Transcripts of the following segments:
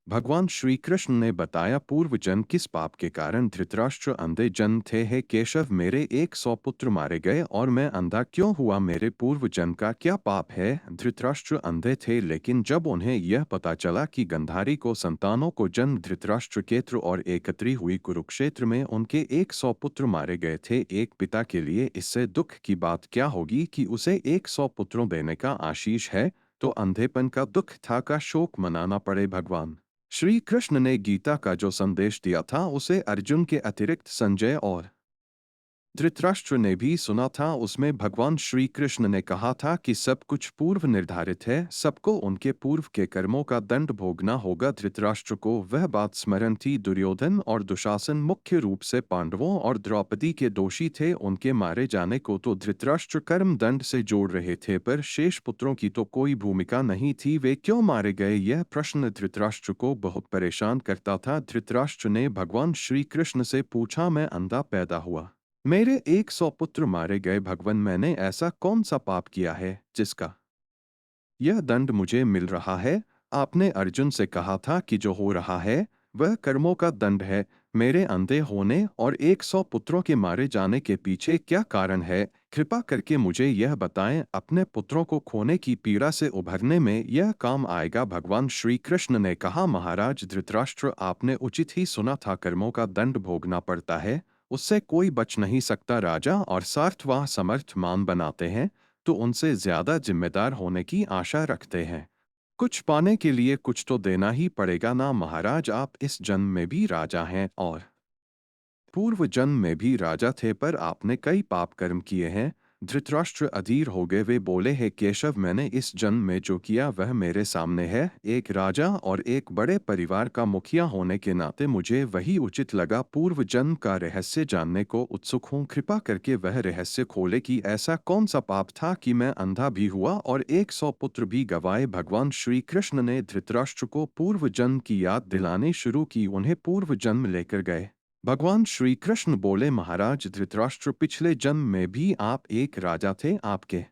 भगवान श्री कृष्ण ने बताया, पूर्व जन्म किस पाप के कारण धृतराष्ट्र अंधे जन्म थे। हे केशव, मेरे 100 पुत्र मारे गए और मैं अंधा क्यों हुआ? मेरे पूर्व जन्म का क्या पाप है? धृतराष्ट्र अंधे थे, लेकिन जब उन्हें यह पता चला कि गंधारी को संतानों को जन्म धृतराष्ट्र केत्र और एकत्री हुई कुरुक्षेत्र में उनके 100 पुत्र मारे गए थे, एक पिता के लिए इससे दुख की बात क्या होगी कि उसे 100 पुत्रों देने का आशीष है, तो अंधेपन का दुख था का शोक मनाना पड़े। भगवान श्री कृष्ण ने गीता का जो संदेश दिया था उसे अर्जुन के अतिरिक्त संजय और धृतराष्ट्र ने भी सुना था। उसमें भगवान श्री कृष्ण ने कहा था कि सब कुछ पूर्व निर्धारित है, सबको उनके पूर्व के कर्मों का दंड भोगना होगा। धृतराष्ट्र को वह बात स्मरण थी। दुर्योधन और दुशासन मुख्य रूप से पांडवों और द्रौपदी के दोषी थे। उनके मारे जाने को तो धृतराष्ट्र कर्म दंड से जोड़ रहे थे, पर शेष पुत्रों की तो कोई भूमिका नहीं थी। वे क्यों मारे गए, यह प्रश्न धृतराष्ट्र को बहुत परेशान करता था। धृतराष्ट्र ने भगवान श्री कृष्ण से पूछा, मैं अंधा पैदा हुआ, मेरे 100 पुत्र मारे गए, भगवान मैंने ऐसा कौन सा पाप किया है जिसका यह दंड मुझे मिल रहा है? आपने अर्जुन से कहा था कि जो हो रहा है वह कर्मों का दंड है। मेरे अंधे होने और 100 पुत्रों के मारे जाने के पीछे क्या कारण है? कृपा करके मुझे यह बताएं। अपने पुत्रों को खोने की पीड़ा से उभरने में यह काम आएगा। भगवान श्री कृष्ण ने कहा, महाराज धृतराष्ट्र, आपने उचित ही सुना था, कर्मों का दंड भोगना पड़ता है, उससे कोई बच नहीं सकता। राजा और सार्थवाह समर्थमान बनाते हैं तो उनसे ज्यादा जिम्मेदार होने की आशा रखते हैं। कुछ पाने के लिए कुछ तो देना ही पड़ेगा ना महाराज। आप इस जन्म में भी राजा हैं और पूर्व जन्म में भी राजा थे, पर आपने कई पाप कर्म किए हैं। धृतराष्ट्र अधीर हो गए। वे बोले, हे केशव, मैंने इस जन्म में जो किया वह मेरे सामने है। एक राजा और एक बड़े परिवार का मुखिया होने के नाते मुझे वही उचित लगा। पूर्व जन्म का रहस्य जानने को उत्सुक हूँ। कृपा करके वह रहस्य खोले कि ऐसा कौन सा पाप था कि मैं अंधा भी हुआ और 100 पुत्र भी गंवाए। भगवान श्री कृष्ण ने धृतराष्ट्र को पूर्व जन्म की याद दिलानी शुरू की, उन्हें पूर्व जन्म लेकर गए। भगवान श्री कृष्ण बोले, महाराज धृतराष्ट्र, पिछले जन्म में भी आप एक राजा थे। आपके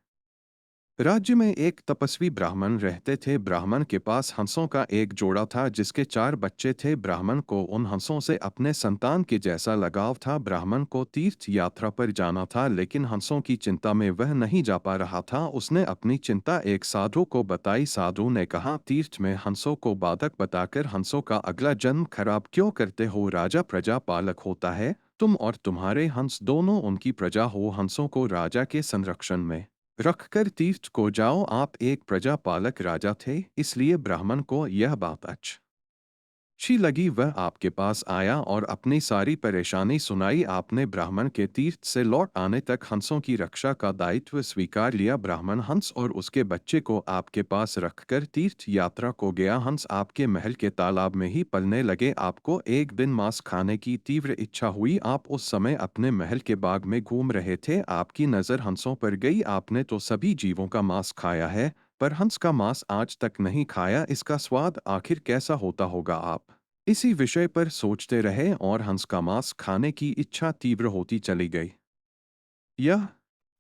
राज्य में एक तपस्वी ब्राह्मण रहते थे। ब्राह्मण के पास हंसों का एक जोड़ा था जिसके 4 बच्चे थे। ब्राह्मण को उन हंसों से अपने संतान के जैसा लगाव था। ब्राह्मण को तीर्थ यात्रा पर जाना था, लेकिन हंसों की चिंता में वह नहीं जा पा रहा था। उसने अपनी चिंता एक साधु को बताई। साधु ने कहा, तीर्थ में हंसों को बाधक बताकर हंसों का अगला जन्म खराब क्यों करते हो? राजा प्रजा पालक होता है, तुम और तुम्हारे हंस दोनों उनकी प्रजा हो। हंसों को राजा के संरक्षण में रखकर तीर्थ को जाओ। आप एक प्रजा पालक राजा थे, इसलिए ब्राह्मण को यह बात अच्छी लगी। वह आपके पास आया और अपनी सारी परेशानी सुनाई। आपने ब्राह्मण के तीर्थ से लौट आने तक हंसों की रक्षा का दायित्व स्वीकार लिया। ब्राह्मण हंस और उसके बच्चे को आपके पास रखकर तीर्थ यात्रा को गया। हंस आपके महल के तालाब में ही पलने लगे। आपको एक दिन मांस खाने की तीव्र इच्छा हुई। आप उस समय अपने महल के बाग में घूम रहे थे। आपकी नज़र हंसों पर गई। आपने तो सभी जीवों का मांस खाया है, पर हंस का मांस आज तक नहीं खाया। इसका स्वाद आखिर कैसा होता होगा? आप इसी विषय पर सोचते रहे और हंस का मांस खाने की इच्छा तीव्र होती चली गई। यह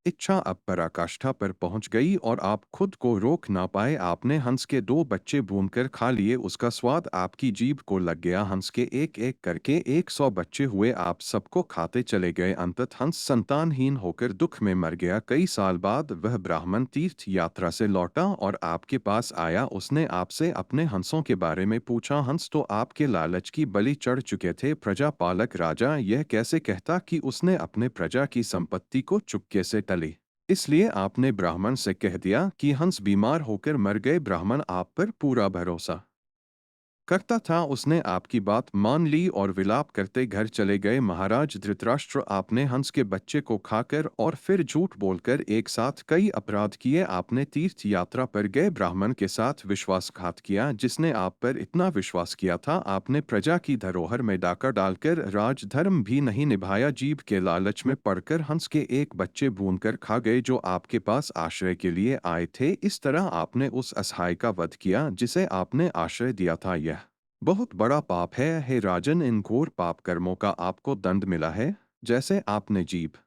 इच्छा अब पराकाष्ठा पर पहुंच गई और आप खुद को रोक ना पाए। आपने हंस के 2 बच्चे भूनकर खा लिए। उसका स्वाद आपकी जीभ को लग गया। हंस के एक एक करके 100 बच्चे हुए। आप सबको खाते चले गए। अंततः हंस संतानहीन होकर दुख में मर गया। कई साल बाद वह ब्राह्मण तीर्थ यात्रा से लौटा और आपके पास आया। उसने आपसे अपने हंसों के बारे में पूछा। हंस तो आपके लालच की बलि चढ़ चुके थे। प्रजा पालक राजा यह कैसे कहता कि उसने अपने प्रजा की संपत्ति को चुपके से टली? इसलिए आपने ब्राह्मण से कह दिया कि हंस बीमार होकर मर गए। ब्राह्मण आप पर पूरा भरोसा करता था। उसने आपकी बात मान ली और विलाप करते घर चले गए। महाराज धृतराष्ट्र, आपने हंस के बच्चे को खाकर और फिर झूठ बोलकर एक साथ कई अपराध किए। आपने तीर्थ यात्रा पर गए ब्राह्मण के साथ विश्वासघात किया जिसने आप पर इतना विश्वास किया था। आपने प्रजा की धरोहर में डाका डालकर राजधर्म भी नहीं निभाया। जीभ के लालच में पड़कर हंस के एक बच्चे भूनकर खा गए जो आपके पास आश्रय के लिए आए थे। इस तरह आपने उस असहाय का वध किया जिसे आपने आश्रय दिया था। यह बहुत बड़ा पाप है। हे राजन, इन घोर पाप कर्मों का आपको दंड मिला है। जैसे आपने जीभ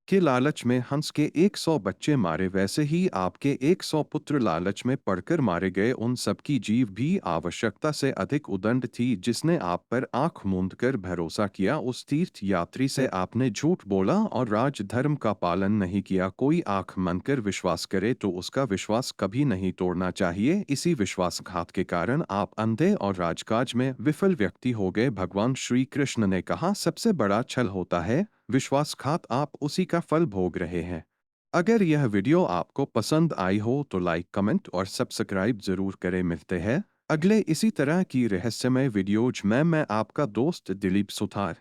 के लालच में हंस के 100 बच्चे मारे, वैसे ही आपके 100 पुत्र लालच में पड़कर मारे गए। उन सबकी जीव भी आवश्यकता से अधिक उदंड थी, जिसने आप पर आंख मूंद कर भरोसा किया। उस तीर्थ यात्री से आपने झूठ बोला और राजधर्म का पालन नहीं किया। कोई आंख मन कर विश्वास करे तो उसका विश्वास कभी नहीं तोड़ना चाहिए। इसी विश्वासघात के कारण आप अंधे और राजकाज में विफल व्यक्ति हो गए। भगवान श्री कृष्ण ने कहा, सबसे बड़ा छल होता है विश्वासघात, आप उसी का फल भोग रहे हैं। अगर यह वीडियो आपको पसंद आई हो तो लाइक, कमेंट और सब्सक्राइब जरूर करें। मिलते हैं अगले इसी तरह की रहस्यमय वीडियोज में। मैं आपका दोस्त दिलीप सुथार।